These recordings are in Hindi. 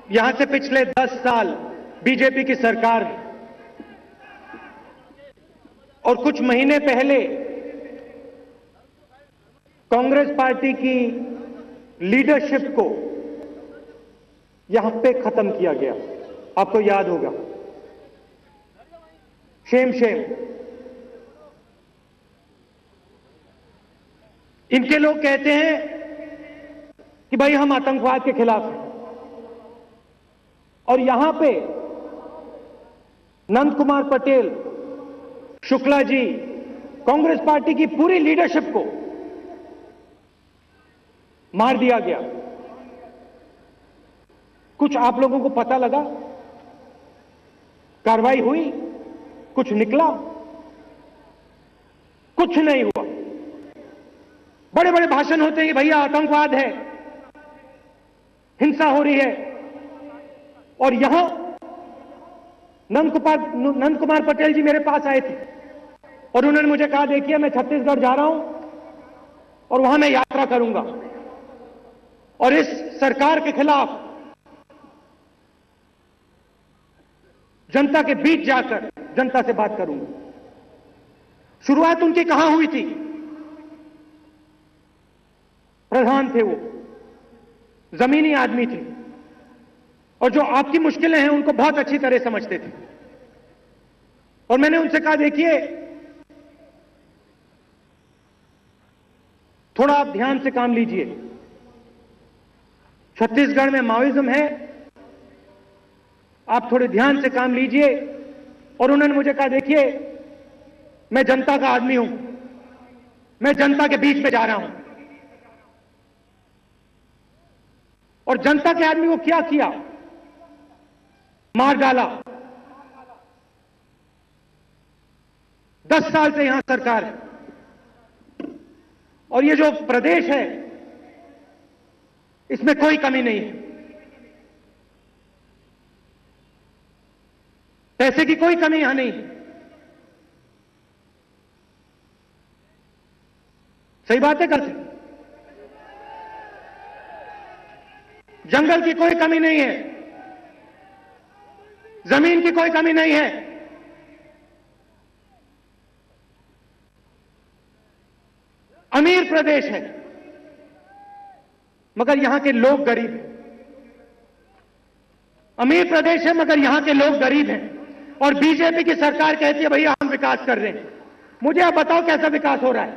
यहां से पिछले 10 साल बीजेपी की सरकार है और कुछ महीने पहले कांग्रेस पार्टी की लीडरशिप को यहां पे खत्म किया गया। आपको याद होगा। Shem Shem. इनके लोग कहते हैं कि भाई हम आतंकवाद के खिलाफ हैं और यहां पे नंद कुमार पटेल, शुक्ला जी, कांग्रेस पार्टी की पूरी लीडरशिप को मार दिया गया। कुछ आप लोगों को पता लगा? कार्रवाई हुई? कुछ निकला? कुछ नहीं हुआ। बड़े बड़े भाषण होते हैं कि भैया आतंकवाद है, हिंसा हो रही है। और यहां नंद कुमार पटेल जी मेरे पास आए थे और उन्होंने मुझे कहा, देखिए मैं छत्तीसगढ़ जा रहा हूं और वहां मैं यात्रा करूंगा और इस सरकार के खिलाफ जनता के बीच जाकर जनता से बात करूंगा। शुरुआत उनकी कहां हुई थी? प्रधान थे वो, जमीनी आदमी थे और जो आपकी मुश्किलें हैं उनको बहुत अच्छी तरह समझते थे। और मैंने उनसे कहा, देखिए थोड़ा आप ध्यान से काम लीजिए। छत्तीसगढ़ में माओइज्म है, आप थोड़े ध्यान से काम लीजिए। और उन्होंने मुझे कहा, देखिए मैं जनता का आदमी हूं, मैं जनता के बीच में जा रहा हूं। और जनता के आदमी को क्या किया? मार डाला। 10 साल से यहां सरकार है और ये जो प्रदेश है इसमें कोई कमी नहीं है। पैसे की कोई कमी यहां नहीं है। सही बात है। कल जंगल की कोई कमी नहीं है, जमीन की कोई कमी नहीं है। अमीर प्रदेश है मगर यहां के लोग गरीब हैं। अमीर प्रदेश है मगर यहां के लोग गरीब हैं। और बीजेपी की सरकार कहती है भैया हम विकास कर रहे हैं। मुझे आप बताओ कैसा विकास हो रहा है?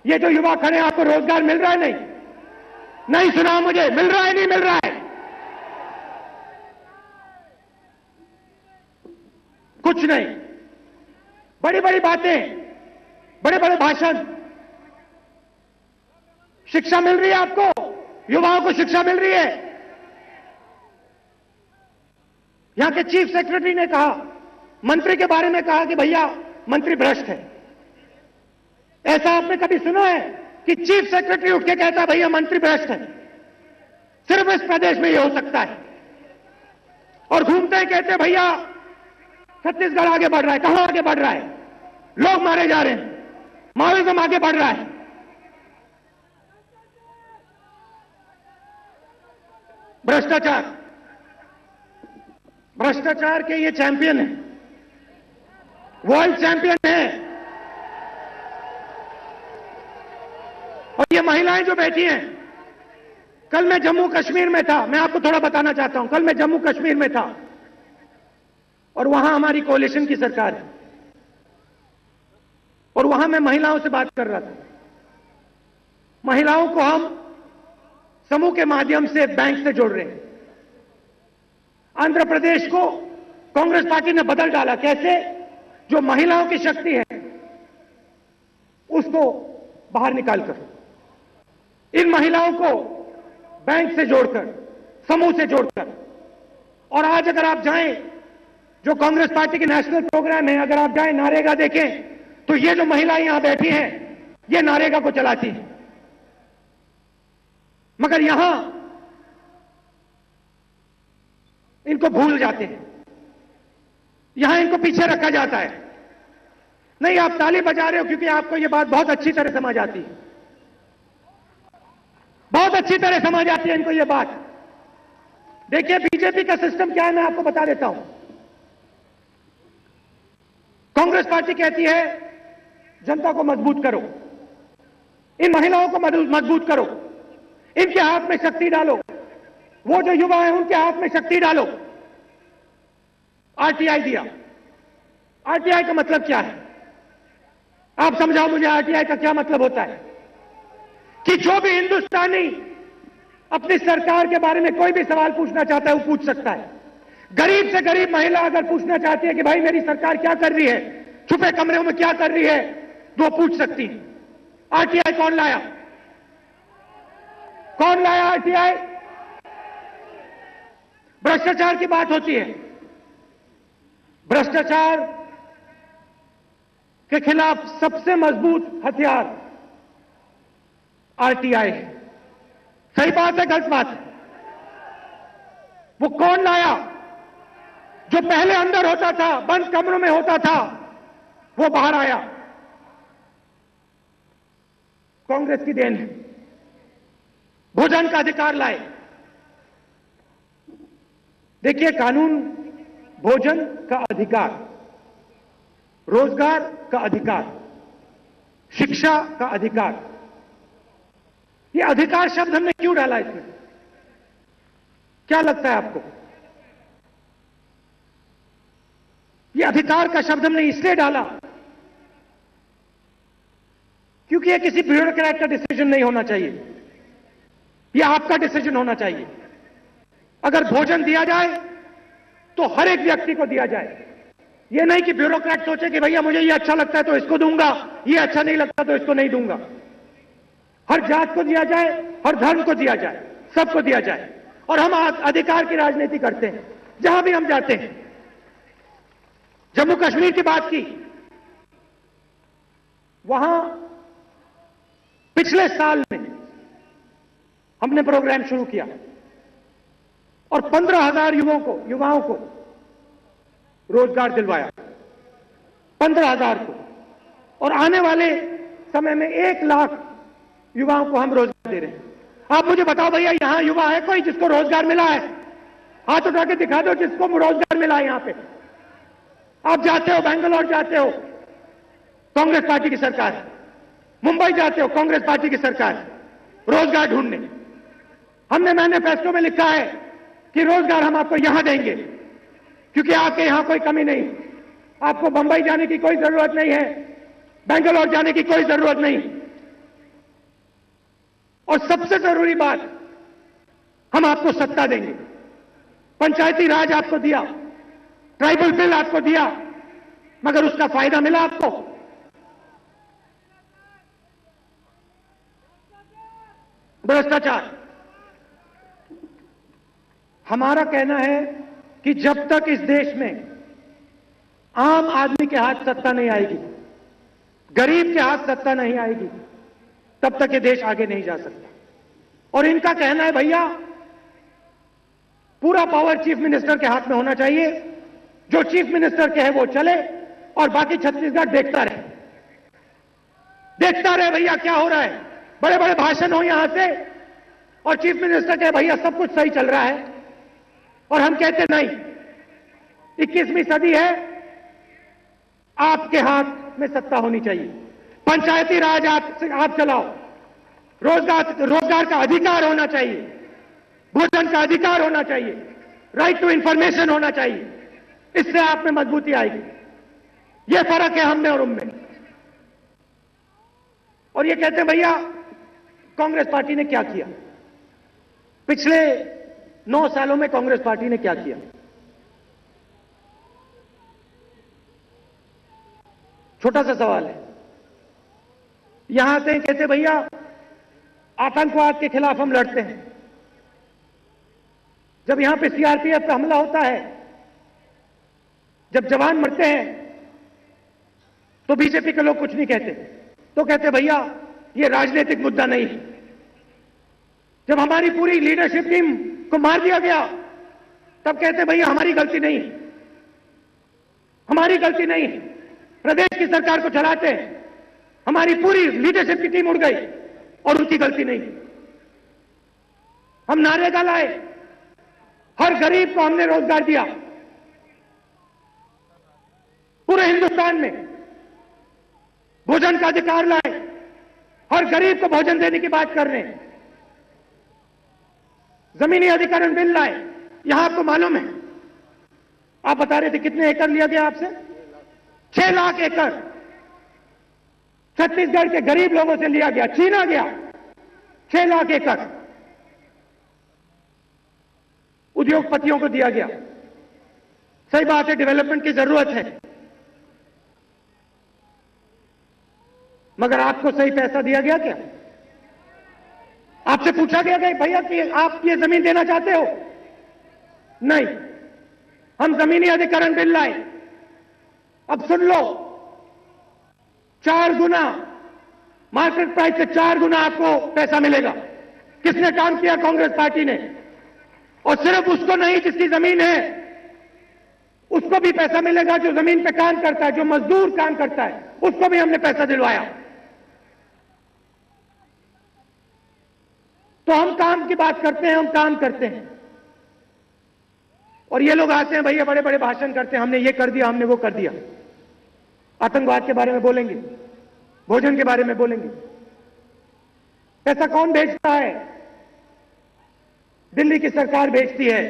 ये जो युवा खड़े हैं, आपको रोजगार मिल रहा है? नहीं सुना मुझे, मिल रहा है नहीं मिल रहा है? कुछ नहीं। बड़ी बड़ी बातें, बड़े बड़े भाषण। शिक्षा मिल रही है आपको? युवाओं को शिक्षा मिल रही है? यहां के चीफ सेक्रेटरी ने कहा, मंत्री के बारे में कहा कि भैया मंत्री भ्रष्ट है। ऐसा आपने कभी सुना है कि चीफ सेक्रेटरी उठ के कहता है भैया मंत्री भ्रष्ट है? सिर्फ इस प्रदेश में यह हो सकता है। और घूमते हैं कहते हैं भैया छत्तीसगढ़ आगे बढ़ रहा है। कहां आगे बढ़ रहा है? लोग मारे जा रहे हैं, माओइज्म आगे बढ़ रहा है। भ्रष्टाचार, भ्रष्टाचार के ये चैंपियन है, वर्ल्ड चैंपियन है। और ये महिलाएं जो बैठी हैं, कल मैं जम्मू कश्मीर में था, मैं आपको थोड़ा बताना चाहता हूं। कल मैं जम्मू कश्मीर में था और वहां हमारी कोalition की सरकार है और वहां मैं महिलाओं से बात कर रहा था। महिलाओं को हम समूह के माध्यम से बैंक से जोड़ रहे हैं। आंध्र प्रदेश को कांग्रेस पार्टी ने बदल डाला। कैसे? जो महिलाओं की शक्ति है उसको बाहर निकालकर इन महिलाओं को बैंक से जोड़कर, समूह से जोड़कर। और आज अगर आप जाएं, जो कांग्रेस पार्टी की नेशनल प्रोग्राम है, अगर आप जाएं नारेगा देखें तो ये जो महिलाएं यहां बैठी हैं ये नारेगा को चलाती हैं। मगर यहां इनको भूल जाते हैं, यहां इनको पीछे रखा जाता है। नहीं, आप ताली बजा रहे हो क्योंकि आपको यह बात बहुत अच्छी तरह समझ आती है, बहुत अच्छी तरह समझ आती है इनको यह बात। देखिए बीजेपी बीजेपी का सिस्टम क्या है मैं आपको बता देता हूं। कांग्रेस पार्टी कहती है जनता को मजबूत करो, इन महिलाओं को मजबूत करो, इनके हाथ में शक्ति डालो, वो जो युवा है उनके हाथ में शक्ति डालो। आरटीआई दिया। आरटीआई का मतलब क्या है? आप समझाओ मुझे, आरटीआई का क्या मतलब होता है? कि जो भी हिंदुस्तानी अपनी सरकार के बारे में कोई भी सवाल पूछना चाहता है वो पूछ सकता है। गरीब से गरीब महिला अगर पूछना चाहती है कि भाई मेरी सरकार क्या कर रही है, छुपे कमरों में क्या कर रही है, तो वो पूछ सकती है। आरटीआई कौन लाया? कौन लाया आरटीआई? भ्रष्टाचार की बात होती है, भ्रष्टाचार के खिलाफ सबसे मजबूत हथियार आरटीआई है। सही बात है, गलत बात है? वो कौन लाया? जो पहले अंदर होता था, बंद कमरों में होता था, वो बाहर आया। कांग्रेस की देन है। भोजन का अधिकार लाए। देखिए, कानून भोजन का अधिकार, रोजगार का अधिकार, शिक्षा का अधिकार, ये अधिकार शब्द हमने क्यों डाला इसमें? क्या लगता है आपको? ये अधिकार का शब्द हमने इसलिए डाला क्योंकि ये किसी ब्यूरोक्रेट का डिसीजन नहीं होना चाहिए, ये आपका डिसीजन होना चाहिए। अगर भोजन दिया जाए तो हर एक व्यक्ति को दिया जाए। ये नहीं कि ब्यूरोक्रेट सोचे कि भैया मुझे ये अच्छा लगता है तो इसको दूंगा, ये अच्छा नहीं लगता तो इसको नहीं दूंगा। हर जात को दिया जाए, हर धर्म को दिया जाए, सबको दिया जाए। और हम अधिकार की राजनीति करते हैं जहां भी हम जाते हैं। जम्मू कश्मीर की बात की, वहां पिछले साल में हमने प्रोग्राम शुरू किया और 15,000 युवाओं को रोजगार दिलवाया, 15,000 को। और आने वाले समय में 1 लाख युवाओं को हम रोजगार दे रहे हैं। आप मुझे बताओ भैया, यहां युवा है कोई जिसको रोजगार मिला है? हाथ उठा के दिखा दो जिसको रोजगार मिला है यहां पे। आप जाते हो, बेंगलोर जाते हो, कांग्रेस पार्टी की सरकार है। मुंबई जाते हो, कांग्रेस पार्टी की सरकार है, रोजगार ढूंढने। हमने मैनिफेस्टो में लिखा है कि रोजगार हम आपको यहां देंगे, क्योंकि आपके यहां कोई कमी नहीं। आपको बंबई जाने की कोई जरूरत नहीं है, बेंगलोर जाने की कोई जरूरत नहीं। और सबसे जरूरी बात, हम आपको सत्ता देंगे। पंचायती राज आपको दिया, ट्राइबल बिल आपको दिया, मगर उसका फायदा मिला आपको? भ्रष्टाचार। हमारा कहना है कि जब तक इस देश में आम आदमी के हाथ सत्ता नहीं आएगी, गरीब के हाथ सत्ता नहीं आएगी, तब तक ये देश आगे नहीं जा सकता। और इनका कहना है भैया पूरा पावर चीफ मिनिस्टर के हाथ में होना चाहिए, जो चीफ मिनिस्टर के है वो चले और बाकी छत्तीसगढ़ देखता रहे। देखता रहे भैया क्या हो रहा है। बड़े बड़े भाषण हो यहां से और चीफ मिनिस्टर कहे भैया सब कुछ सही चल रहा है, और हम कहते नहीं, 21वीं सदी है, आपके हाथ में सत्ता होनी चाहिए। पंचायती राज आप चलाओ, रोजगार का अधिकार होना चाहिए, भोजन का अधिकार होना चाहिए, राइट टू इंफॉर्मेशन होना चाहिए। इससे आप में मजबूती आएगी। यह फर्क है हम में और उनमें। और ये कहते हैं भैया कांग्रेस पार्टी ने क्या किया, पिछले 9 सालों में कांग्रेस पार्टी ने क्या किया। छोटा सा सवाल है। यहां आते हैं, कहते भैया आतंकवाद के खिलाफ हम लड़ते हैं। जब यहां पे सीआरपीएफ का हमला होता है, जब जवान मरते हैं, तो बीजेपी के लोग कुछ नहीं कहते, तो कहते भैया ये राजनीतिक मुद्दा नहीं है। जब हमारी पूरी लीडरशिप टीम को मार दिया गया, तब कहते भैया हमारी गलती नहीं, हमारी गलती नहीं, प्रदेश की सरकार को चलाते हैं, हमारी पूरी लीडरशिप की टीम उड़ गई और उनकी गलती नहीं। हम नारेगा लाए, हर गरीब को हमने रोजगार दिया। पूरे हिंदुस्तान में भोजन का अधिकार लाए, हर गरीब को भोजन देने की बात कर रहे हैं। जमीनी अधिकरण बिल लाए। यहां आपको मालूम है, आप बता रहे थे कितने एकड़ लिया गया आपसे? 6 लाख एकड़ छत्तीसगढ़ के गरीब लोगों से लिया गया, छीना गया। 6 लाख एकड़ उद्योगपतियों को दिया गया। सही बात है, डेवलपमेंट की जरूरत है, मगर आपको सही पैसा दिया गया क्या? आपसे पूछा गया कि भैया कि आप ये जमीन देना चाहते हो? नहीं। हम जमीनी अधिकरण बिल लाए। अब सुन लो, 4 गुना मार्केट प्राइस से 4 गुना आपको पैसा मिलेगा। किसने काम किया? कांग्रेस पार्टी ने। और सिर्फ उसको नहीं, जिसकी जमीन है उसको भी पैसा मिलेगा, जो जमीन पे काम करता है, जो मजदूर काम करता है, उसको भी हमने पैसा दिलवाया। तो हम काम की बात करते हैं, हम काम करते हैं। और ये लोग आते हैं भैया, बड़े बड़े भाषण करते हैं, हमने ये कर दिया, हमने वो कर दिया। आतंकवाद के बारे में बोलेंगे, भोजन के बारे में बोलेंगे। पैसा कौन भेजता है? दिल्ली की सरकार भेजती है।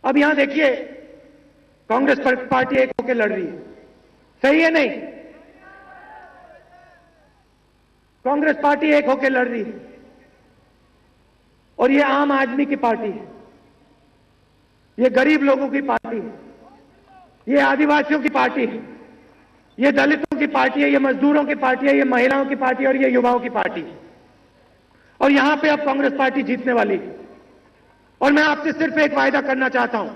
अब यहां देखिए, कांग्रेस पार्टी एक होकर लड़ रही है। सही है नहीं? कांग्रेस पार्टी एक होकर लड़ रही है और ये आम आदमी की पार्टी है, ये गरीब लोगों की पार्टी है, ये आदिवासियों की पार्टी है, ये दलितों की पार्टी है, ये मजदूरों की पार्टी है, ये महिलाओं की पार्टी है और ये युवाओं की पार्टी है। और यहां पे अब कांग्रेस पार्टी जीतने वाली है। और मैं आपसे सिर्फ एक वायदा करना चाहता हूं,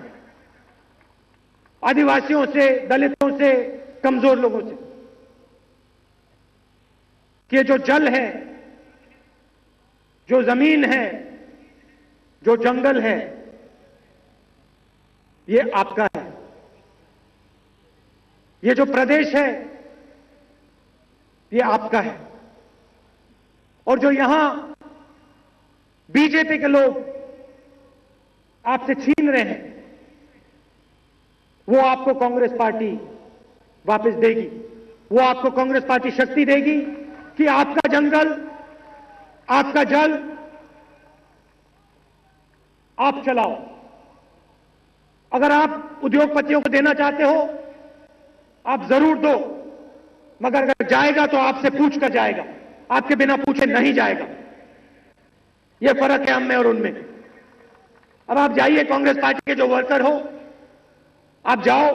आदिवासियों से, दलितों से, कमजोर लोगों से, कि जो जल है, जो जमीन है, जो जंगल है, ये आपका है। ये जो प्रदेश है, ये आपका है। और जो यहां बीजेपी के लोग आपसे छीन रहे हैं, वो आपको कांग्रेस पार्टी वापस देगी। वो आपको कांग्रेस पार्टी शक्ति देगी कि आपका जंगल, आपका जल आप चलाओ। अगर आप उद्योगपतियों को देना चाहते हो, आप जरूर दो, मगर अगर जाएगा तो आपसे पूछ कर जाएगा, आपके बिना पूछे नहीं जाएगा। यह फर्क है हम में और उनमें। अब आप जाइए, कांग्रेस पार्टी के जो वर्कर हो, आप जाओ,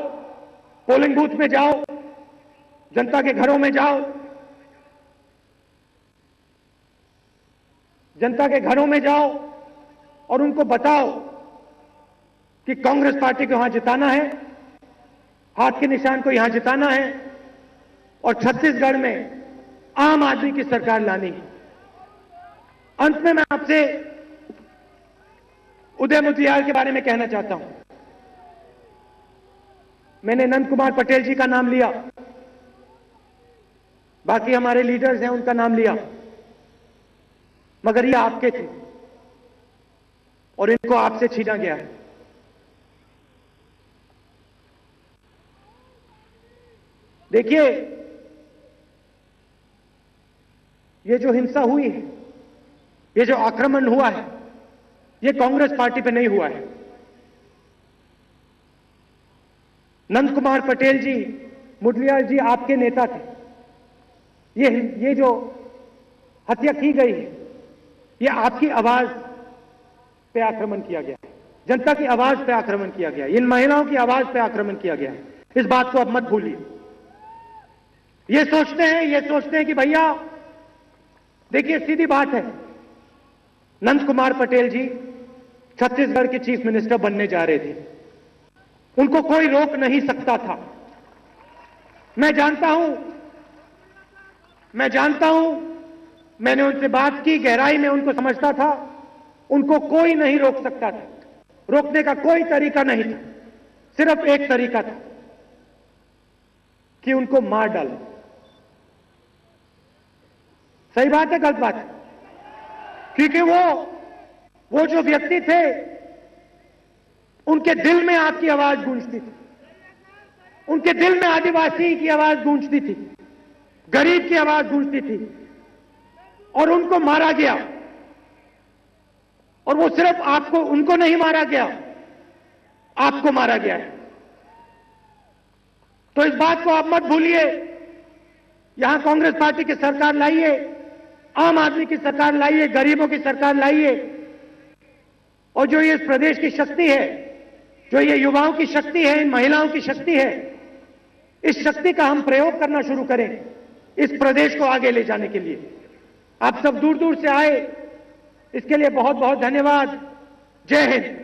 पोलिंग बूथ में जाओ, जनता के घरों में जाओ, जनता के घरों में जाओ और उनको बताओ कि कांग्रेस पार्टी को यहां जिताना है, हाथ के निशान को यहां जिताना है और छत्तीसगढ़ में आम आदमी की सरकार लानी है। अंत में मैं आपसे उदय मुदलियार के बारे में कहना चाहता हूं। मैंने नंद कुमार पटेल जी का नाम लिया, बाकी हमारे लीडर्स हैं उनका नाम लिया, मगर ये आपके थे और इनको आपसे छीना गया है। देखिए, ये जो हिंसा हुई है, ये जो आक्रमण हुआ है, ये कांग्रेस पार्टी पे नहीं हुआ है। नंद कुमार पटेल जी, मुदलियार जी आपके नेता थे। ये जो हत्या की गई है, ये आपकी आवाज पे आक्रमण किया गया है, जनता की आवाज पे आक्रमण किया गया है, इन महिलाओं की आवाज पे आक्रमण किया गया है। इस बात को अब मत भूलिए। ये सोचते हैं कि भैया देखिए, सीधी बात है, नंद कुमार पटेल जी छत्तीसगढ़ के चीफ मिनिस्टर बनने जा रहे थे, उनको कोई रोक नहीं सकता था। मैं जानता हूं, मैंने उनसे बात की, गहराई में उनको समझता था, उनको कोई नहीं रोक सकता था। रोकने का कोई तरीका नहीं था, सिर्फ एक तरीका था कि उनको मार डालो। सही बात है, गलत बात है? क्योंकि वो जो व्यक्ति थे, उनके दिल में आपकी आवाज गूंजती थी, उनके दिल में आदिवासी की आवाज गूंजती थी, गरीब की आवाज गूंजती थी, और उनको मारा गया। और वो सिर्फ आपको, उनको नहीं मारा गया, आपको मारा गया है। तो इस बात को आप मत भूलिए। यहां कांग्रेस पार्टी की सरकार लाइए, आम आदमी की सरकार लाइए, गरीबों की सरकार लाइए, और जो ये इस प्रदेश की शक्ति है, जो ये युवाओं की शक्ति है, इन महिलाओं की शक्ति है, इस शक्ति का हम प्रयोग करना शुरू करें इस प्रदेश को आगे ले जाने के लिए। आप सब दूर दूर से आए, इसके लिए बहुत बहुत धन्यवाद। जय हिंद।